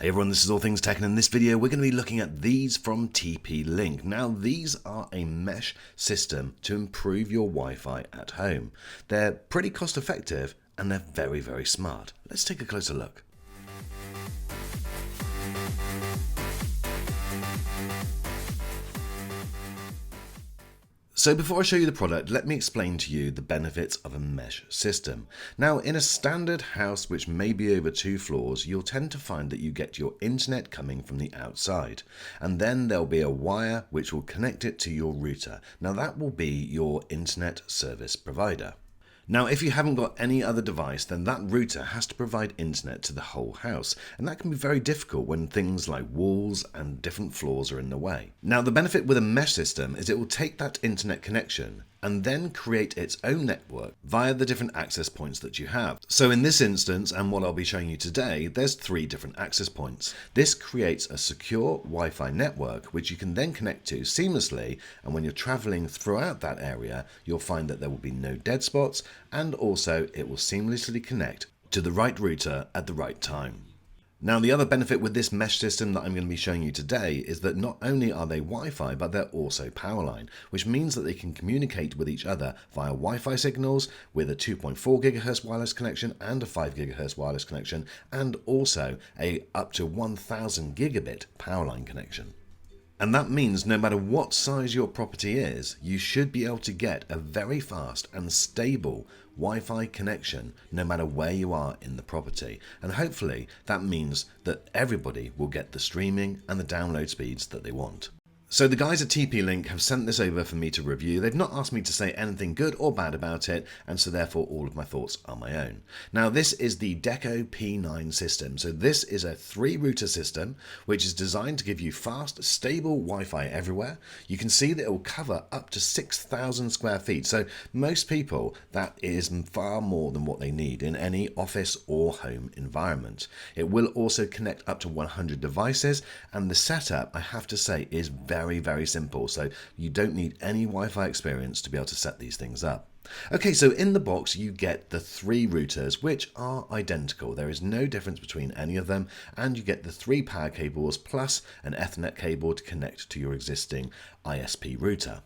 Hey everyone, this is All Things Tech, and in this video we're going to be looking at these from TP-Link. Now these are a mesh system to improve your Wi-Fi at home. They're pretty cost effective and they're very smart. Let's take a closer look. So before I show you the product, let me explain to you the benefits of a mesh system. Now, in a standard house which may be over 2 floors, you'll tend to find that you get your internet coming from the outside. And then there'll be a wire which will connect it to your router. Now that will be your internet service provider. Now, if you haven't got any other device, then that router has to provide internet to the whole house, and that can be very difficult when things like walls and different floors are in the way. Now, the benefit with a mesh system is it will take that internet connection and then create its own network via the different access points that you have. So in this instance, and what I'll be showing you today, there's 3 different access points. This creates a secure Wi-Fi network which you can then connect to seamlessly, and when you're traveling throughout that area, you'll find that there will be no dead spots, and also it will seamlessly connect to the right router at the right time. Now, the other benefit with this mesh system that I'm going to be showing you today is that not only are they Wi-Fi, but they're also Powerline, which means that they can communicate with each other via Wi-Fi signals with a 2.4 GHz wireless connection and a 5 GHz wireless connection, and also a up to 1000 gigabit Powerline connection. And that means no matter what size your property is, you should be able to get a very fast and stable Wi-Fi connection no matter where you are in the property. And hopefully that means that everybody will get the streaming and the download speeds that they want. So the guys at TP-Link have sent this over for me to review. They've not asked me to say anything good or bad about it, and so therefore all of my thoughts are my own. Now this is the Deco P9 system. So this is a 3 router system which is designed to give you fast, stable Wi-Fi everywhere. You can see that it will cover up to 6,000 square feet. So most people, that is far more than what they need in any office or home environment. It will also connect up to 100 devices, and the setup, I have to say, is very simple, so you don't need any Wi-Fi experience to be able to set these things up. Okay, so in the box you get the 3 routers which are identical. There is no difference between any of them, and you get the 3 power cables plus an Ethernet cable to connect to your existing ISP router.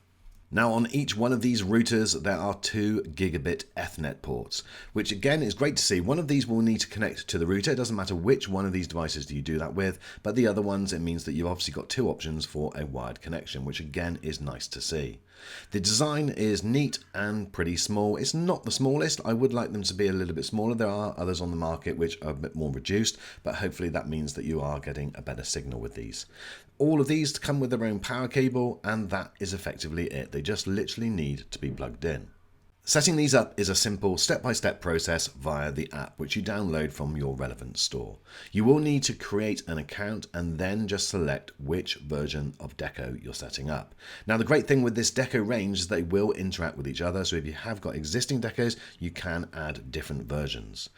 Now on each one of these routers there are 2 gigabit Ethernet ports, which again is great to see. One of these will need to connect to the router. It doesn't matter which one of these devices do you do that with, but the other ones, it means that you've obviously got 2 options for a wired connection, which again is nice to see. The design is neat and pretty small. It's not the smallest. I would like them to be a little bit smaller. There are others on the market which are a bit more reduced, but hopefully that means that you are getting a better signal with these. All of these come with their own power cable, and that is effectively it. They just literally need to be plugged in. Setting these up is a simple step-by-step process via the app which you download from your relevant store. You will need to create an account and then just select which version of Deco you're setting up. Now the great thing with this Deco range is they will interact with each other, so if you have got existing Decos, you can add different versions.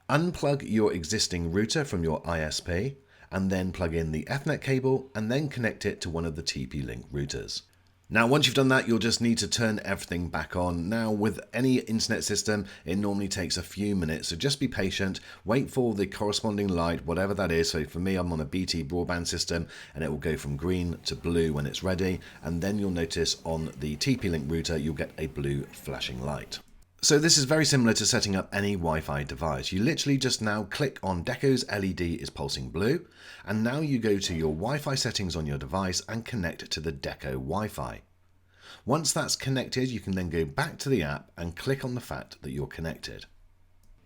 Unplug your existing router from your ISP and then plug in the Ethernet cable and then connect it to one of the TP-Link routers. Now once you've done that, you'll just need to turn everything back on. Now with any internet system, it normally takes a few minutes, so just be patient, wait for the corresponding light, whatever that is. So for me, I'm on a BT broadband system and it will go from green to blue when it's ready, and then you'll notice on the TP-Link router you'll get a blue flashing light. So this is very similar to setting up any Wi-Fi device. You literally just now click on Deco's LED is pulsing blue, and now you go to your Wi-Fi settings on your device and connect to the Deco Wi-Fi. Once that's connected, you can then go back to the app and click on the fact that you're connected.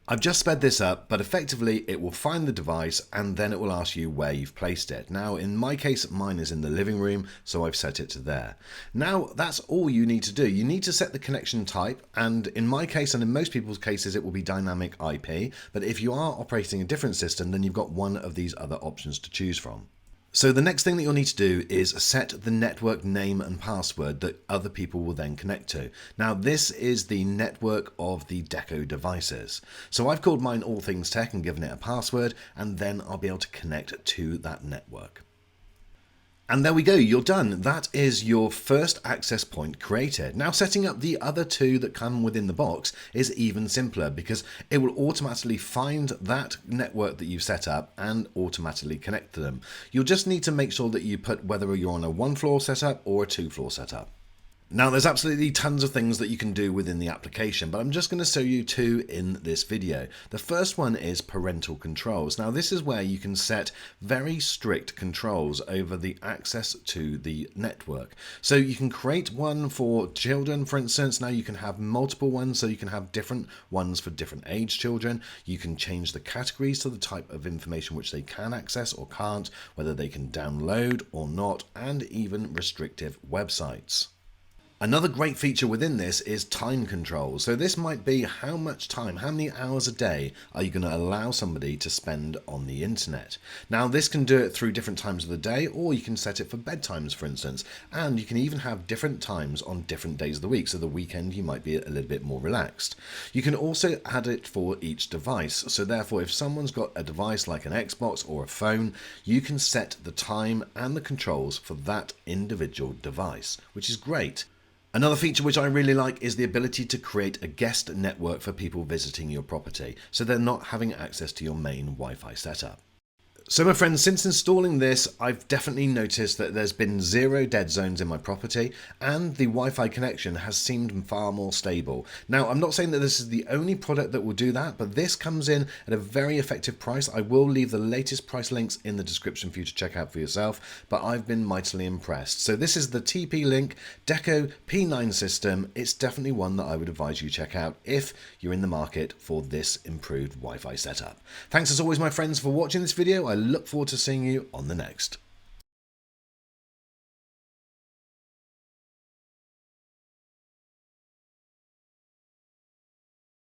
I've just sped this up, but effectively it will find the device and then it will ask you where you've placed it. Now in my case, mine is in the living room, so I've set it to there. Now that's all you need to do. You need to set the connection type, and in my case and in most people's cases it will be dynamic IP, but if you are operating a different system, then you've got one of these other options to choose from. So the next thing that you'll need to do is set the network name and password that other people will then connect to. Now this is the network of the Deco devices. So I've called mine All Things Tech and given it a password, and then I'll be able to connect to that network. And there we go, you're done. That is your first access point created. Now setting up the other two that come within the box is even simpler because it will automatically find that network that you've set up and automatically connect to them. You'll just need to make sure that you put whether you're on a 1-floor setup or a 2-floor setup. Now there's absolutely tons of things that you can do within the application, but I'm just going to show you two in this video. The first one is Parental Controls. Now this is where you can set very strict controls over the access to the network. So you can create one for children, for instance. Now you can have multiple ones, so you can have different ones for different age children. You can change the categories to the type of information which they can access or can't, whether they can download or not, and even restrictive websites. Another great feature within this is time control. So this might be how much time, how many hours a day are you going to allow somebody to spend on the internet. Now this can do it through different times of the day, or you can set it for bedtimes, for instance. And you can even have different times on different days of the week. So the weekend you might be a little bit more relaxed. You can also add it for each device. So therefore, if someone's got a device like an Xbox or a phone, you can set the time and the controls for that individual device, which is great. Another feature which I really like is the ability to create a guest network for people visiting your property, so they're not having access to your main Wi-Fi setup. So my friends, since installing this, I've definitely noticed that there's been 0 dead zones in my property, and the Wi-Fi connection has seemed far more stable. Now, I'm not saying that this is the only product that will do that, but this comes in at a very effective price. I will leave the latest price links in the description for you to check out for yourself, but I've been mightily impressed. So this is the TP-Link Deco P9 system. It's definitely one that I would advise you check out if you're in the market for this improved Wi-Fi setup. Thanks as always, my friends, for watching this video. I look forward to seeing you on the next.